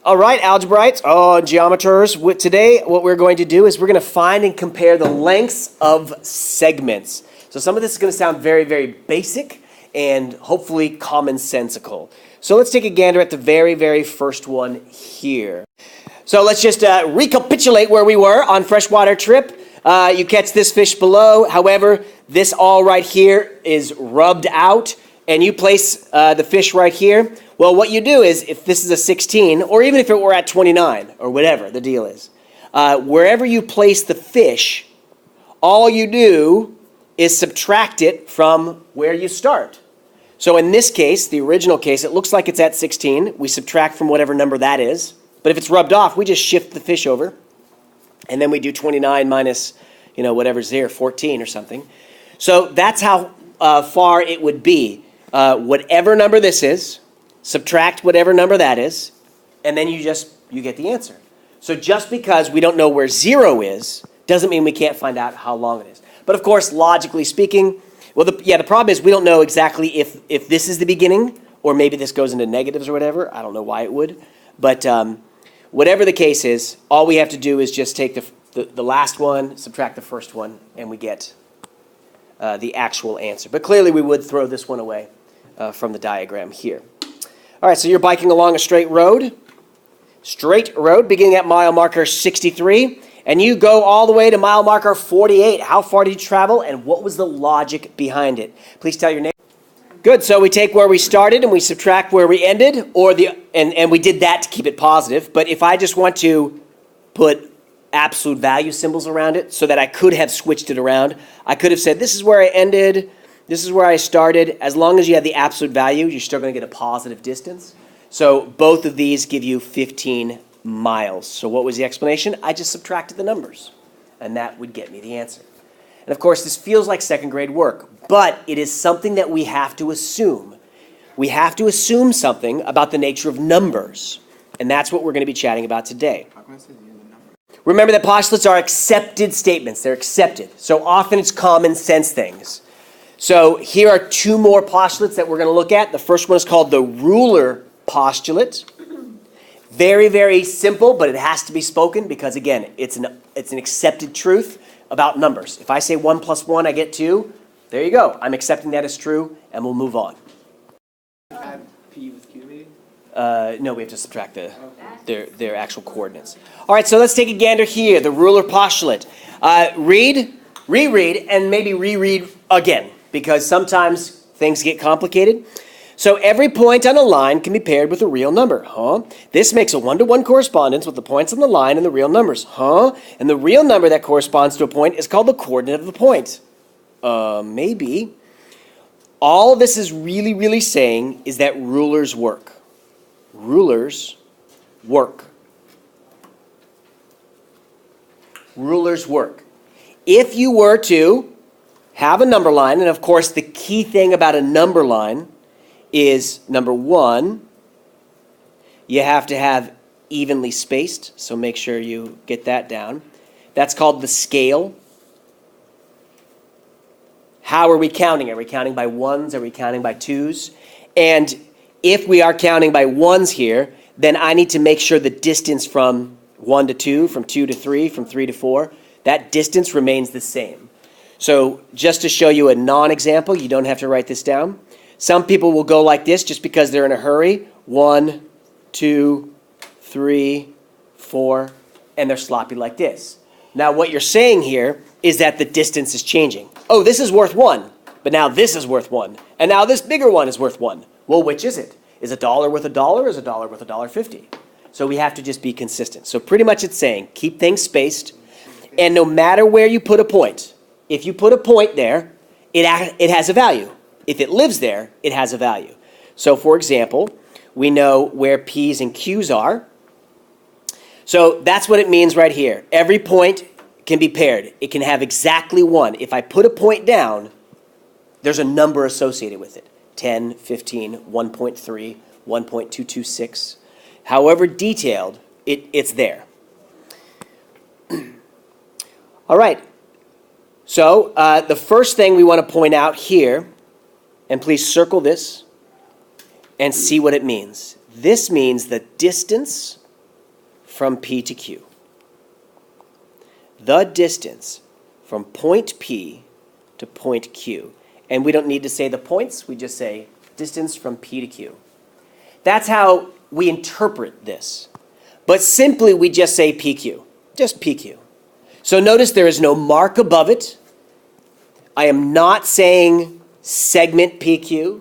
All right, algebraites, geometers. Today, what we're going to do is we're going to find and compare the lengths of segments. So some of this is going to sound very, very basic and hopefully commonsensical. So let's take a gander at the very, very first one here. So let's just recapitulate where we were on freshwater trip. You catch this fish below. However, this all right here is rubbed out, and you place the fish right here. Well, what you do is, if this is a 16, or even if it were at 29, or whatever the deal is, wherever you place the fish, all you do is subtract it from where you start. So in this case, the original case, it looks like it's at 16. We subtract from whatever number that is. But if it's rubbed off, we just shift the fish over. And then we do 29 minus, whatever's there, 14 or something. So that's how far it would be. Whatever number this is, subtract whatever number that is, and then you get the answer. So just because we don't know where 0 is, doesn't mean we can't find out how long it is. But of course, logically speaking, the problem is we don't know exactly if this is the beginning, or maybe this goes into negatives or whatever. I don't know why it would. But whatever the case is, all we have to do is just take the last one, subtract the first one, and we get the actual answer. But clearly we would throw this one away from the diagram here. All right, so you're biking along a straight road beginning at mile marker 63, and you go all the way to mile marker 48. How far did you travel, and what was the logic behind it? Please tell your name. Good, so we take where we started and we subtract where we ended, and we did that to keep it positive. But if I just want to put absolute value symbols around it so that I could have switched it around, I could have said, this is where I ended, this is where I started. As long as you have the absolute value, you're still going to get a positive distance. So both of these give you 15 miles. So what was the explanation? I just subtracted the numbers, and that would get me the answer. And of course, this feels like second grade work, but it is something that we have to assume. We have to assume something about the nature of numbers, and that's what we're going to be chatting about today. Remember that postulates are accepted statements. They're accepted. So often it's common sense things. So here are two more postulates that we're going to look at. The first one is called the ruler postulate. Very, very simple, but it has to be spoken because, again, it's an accepted truth about numbers. If I say 1 plus 1, I get 2. There you go. I'm accepting that as true, and we'll move on. Add P with Q, maybe? No, we have to subtract their actual coordinates. All right, so let's take a gander here, the ruler postulate. Read, reread, and maybe reread again, because sometimes things get complicated. So every point on a line can be paired with a real number, This makes a one-to-one correspondence with the points on the line and the real numbers, And the real number that corresponds to a point is called the coordinate of the point. Maybe. All this is really, really saying is that rulers work. Rulers work. Rulers work. If you were to have a number line, and of course the key thing about a number line is, number one, you have to have evenly spaced, so make sure you get that down. That's called the scale. How are we counting? Are we counting by ones? Are we counting by twos? And if we are counting by ones here, then I need to make sure the distance from 1 to 2, from 2 to 3, from 3 to 4, that distance remains the same. So just to show you a non-example, you don't have to write this down. Some people will go like this just because they're in a hurry. 1, 2, 3, 4, and they're sloppy like this. Now what you're saying here is that the distance is changing. Oh, this is worth 1, but now this is worth 1, and now this bigger one is worth 1. Well, which is it? Is $1 worth $1, or is $1 worth $1.50? So we have to just be consistent. So pretty much it's saying keep things spaced, and no matter where you put a point, if you put a point there, it has a value. If it lives there, it has a value. So for example, we know where P's and Q's are. So that's what it means right here. Every point can be paired. It can have exactly 1. If I put a point down, there's a number associated with it. 10, 15, 1.3, 1.226. However detailed, it's there. All right. So the first thing we want to point out here, and please circle this and see what it means. This means the distance from P to Q. The distance from point P to point Q. And we don't need to say the points, we just say distance from P to Q. That's how we interpret this. But simply we just say PQ, just PQ. So notice there is no mark above it. I am not saying segment PQ.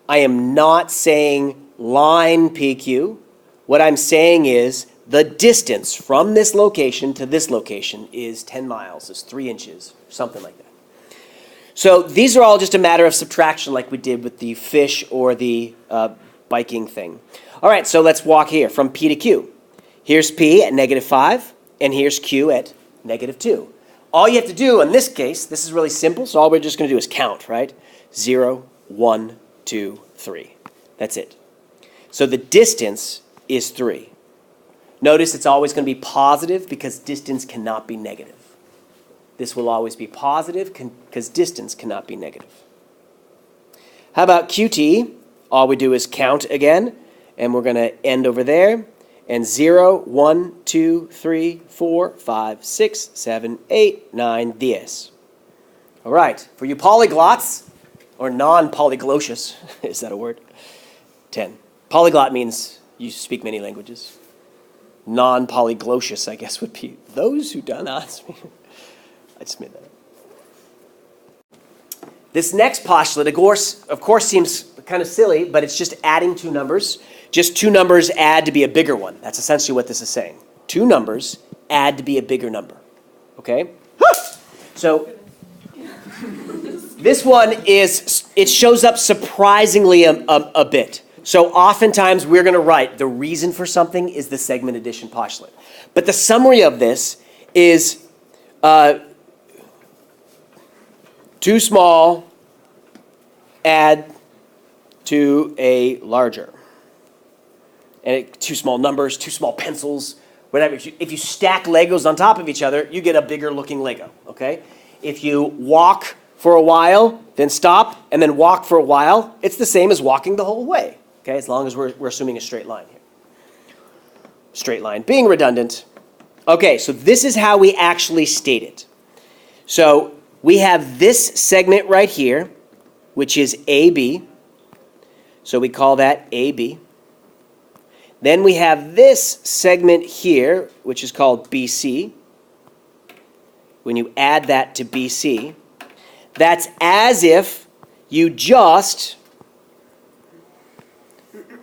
I am not saying line PQ. What I'm saying is the distance from this location to this location is 10 miles, is 3 inches, something like that. So these are all just a matter of subtraction like we did with the fish or the biking thing. All right, so let's walk here from P to Q. Here's P at -5, and here's Q at -2. All you have to do in this case, this is really simple, so all we're just going to do is count, right? 0, 1, 2, 3. That's it. So the distance is 3. Notice it's always going to be positive because distance cannot be negative. This will always be positive because distance cannot be negative. How about QT? All we do is count again, and we're going to end over there. And 0, 1, 2, 3, 4, 5, 6, 7, 8, 9, 10. All right, for you polyglots, or non-polyglotous, is that a word? 10. Polyglot means you speak many languages. Non-polyglotous, I guess, would be those who do not speak. I just made that up. This next postulate, of course, seems kind of silly, but it's just adding two numbers. Just two numbers add to be a bigger one. That's essentially what this is saying. Two numbers add to be a bigger number. Okay? So this one it shows up surprisingly a bit. So oftentimes we're going to write the reason for something is the segment addition postulate. But the summary of this is too small add to a larger. And two small numbers, two small pencils, whatever. If you stack Legos on top of each other, you get a bigger looking Lego, okay? If you walk for a while, then stop, and then walk for a while, it's the same as walking the whole way, okay? As long as we're assuming a straight line here. Straight line being redundant. Okay, so this is how we actually state it. So we have this segment right here, which is AB. So we call that AB. Then we have this segment here, which is called BC. When you add that to BC, that's as if you just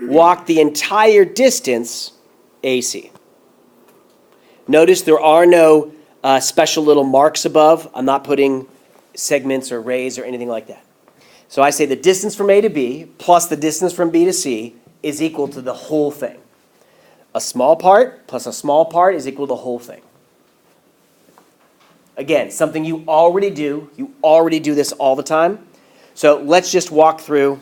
walk the entire distance AC. Notice there are no special little marks above. I'm not putting segments or rays or anything like that. So I say the distance from A to B plus the distance from B to C is equal to the whole thing. A small part plus a small part is equal to the whole thing. Again, something you already do. You already do this all the time. So let's just walk through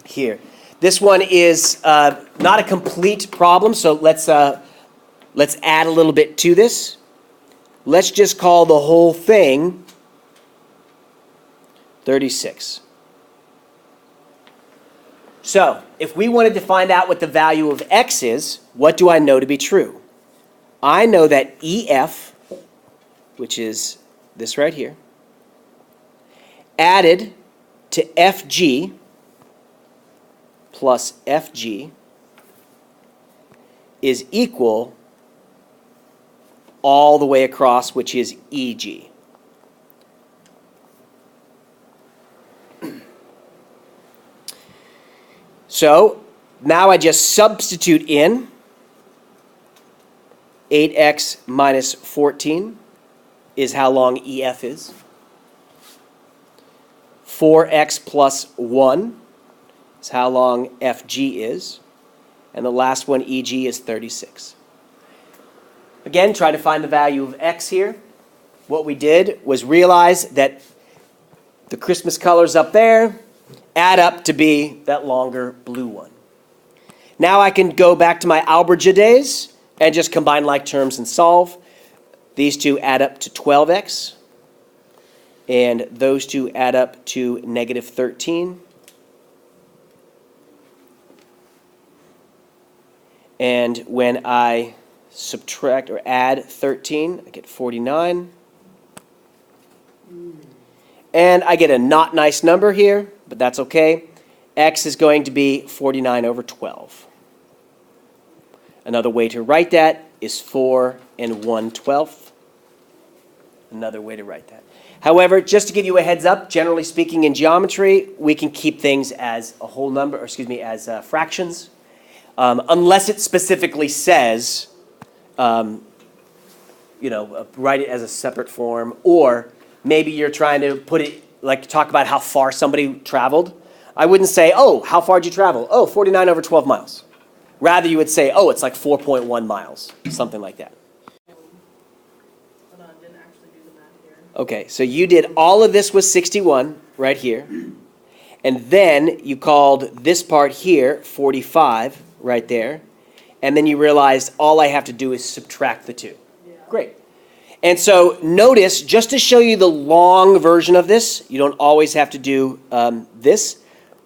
here. This one is not a complete problem, so let's add a little bit to this. Let's just call the whole thing 36. So, if we wanted to find out what the value of x is, what do I know to be true? I know that EF, which is this right here, added to FG plus FG is equal all the way across, which is EG. So now I just substitute in 8x minus 14 is how long EF is. 4x plus 1 is how long FG is. And the last one, EG, is 36. Again, try to find the value of x here. What we did was realize that the Christmas colors up there add up to be that longer blue one. Now I can go back to my algebra days and just combine like terms and solve. These two add up to 12x, and those two add up to negative 13. And when I subtract or add 13, I get 49. And I get a not nice number here, but that's okay. X is going to be 49 over 12. Another way to write that is 4 and 1/12. Another way to write that. However, just to give you a heads up, generally speaking in geometry, we can keep things as a whole number, or excuse me, as fractions, unless it specifically says, write it as a separate form, or maybe you're trying to put it, like talk about how far somebody traveled. I wouldn't say, oh, how far did you travel? Oh, 49 over 12 miles. Rather, you would say, oh, it's like 4.1 miles, something like that. Didn't actually do the math here. Okay, so you did all of this was 61 right here. And then you called this part here 45 right there. And then you realized all I have to do is subtract the two. Yeah. Great. And so notice, just to show you the long version of this, you don't always have to do this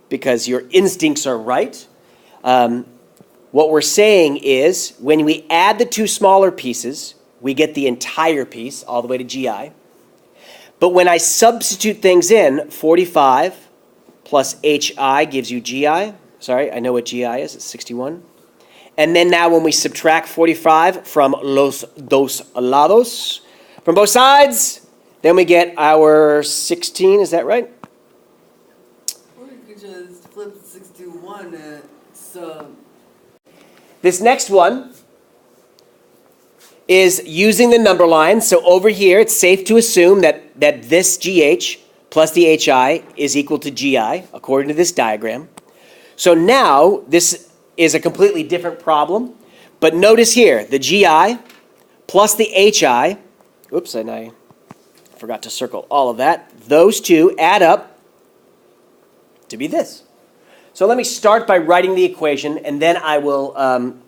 because your instincts are right. What we're saying is when we add the two smaller pieces, we get the entire piece all the way to GI. But when I substitute things in, 45 plus HI gives you GI. Sorry, I know what GI is. It's 61. And then now when we subtract 45 from los dos lados, from both sides, then we get our 16. Is that right? Or you could just flip 61 and This next one is using the number line. So over here, it's safe to assume that this GH plus the HI is equal to GI, according to this diagram. So now, this is a completely different problem. But notice here, the GI plus the HI, oops, and I forgot to circle all of that. Those two add up to be this. So let me start by writing the equation, and then I will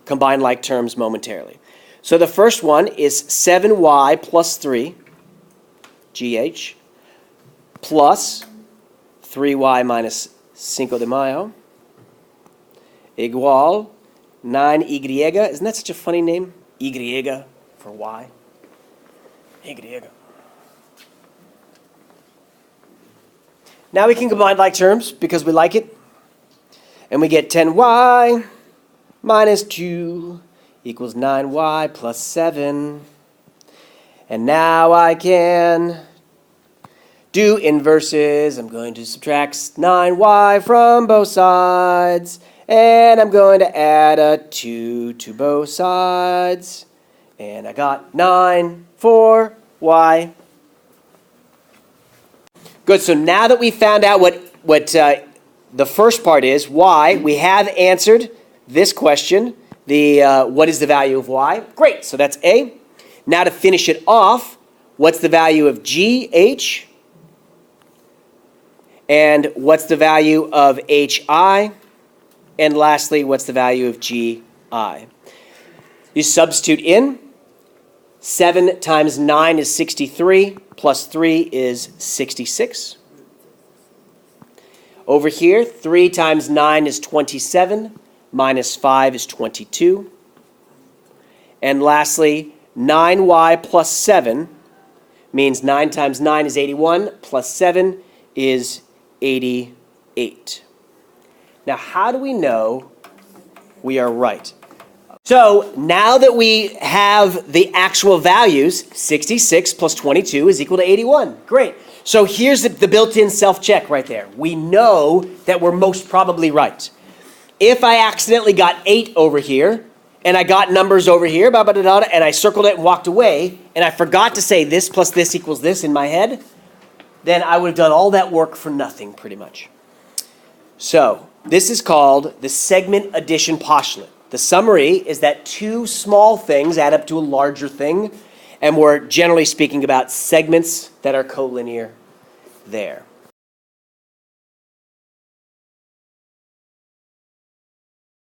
combine like terms momentarily. So the first one is 7y plus 3, GH, plus 3y minus 5 de Mayo, igual 9y. Isn't that such a funny name? Y for y. Y. Now we can combine like terms because we like it. And we get 10y minus 2 equals 9y plus 7. And now I can do inverses. I'm going to subtract 9y from both sides. And I'm going to add a 2 to both sides. And I got 9 for y. Good, so now that we found out what the first part is, y, we have answered this question, what is the value of y? Great, so that's A. Now to finish it off, what's the value of GH? And what's the value of HI? And lastly, what's the value of GI? You substitute in. 7 times 9 is 63, plus 3 is 66. Over here, 3 times 9 is 27, minus 5 is 22. And lastly, 9y plus 7 means 9 times 9 is 81, plus 7 is 88. Now, how do we know we are right? So now that we have the actual values, 66 plus 22 is equal to 81. Great. So here's the built-in self-check right there. We know that we're most probably right. If I accidentally got 8 over here, and I got numbers over here, and I circled it and walked away, and I forgot to say this plus this equals this in my head, then I would have done all that work for nothing, pretty much. So this is called the segment addition postulate. The summary is that two small things add up to a larger thing, and we're generally speaking about segments that are collinear there.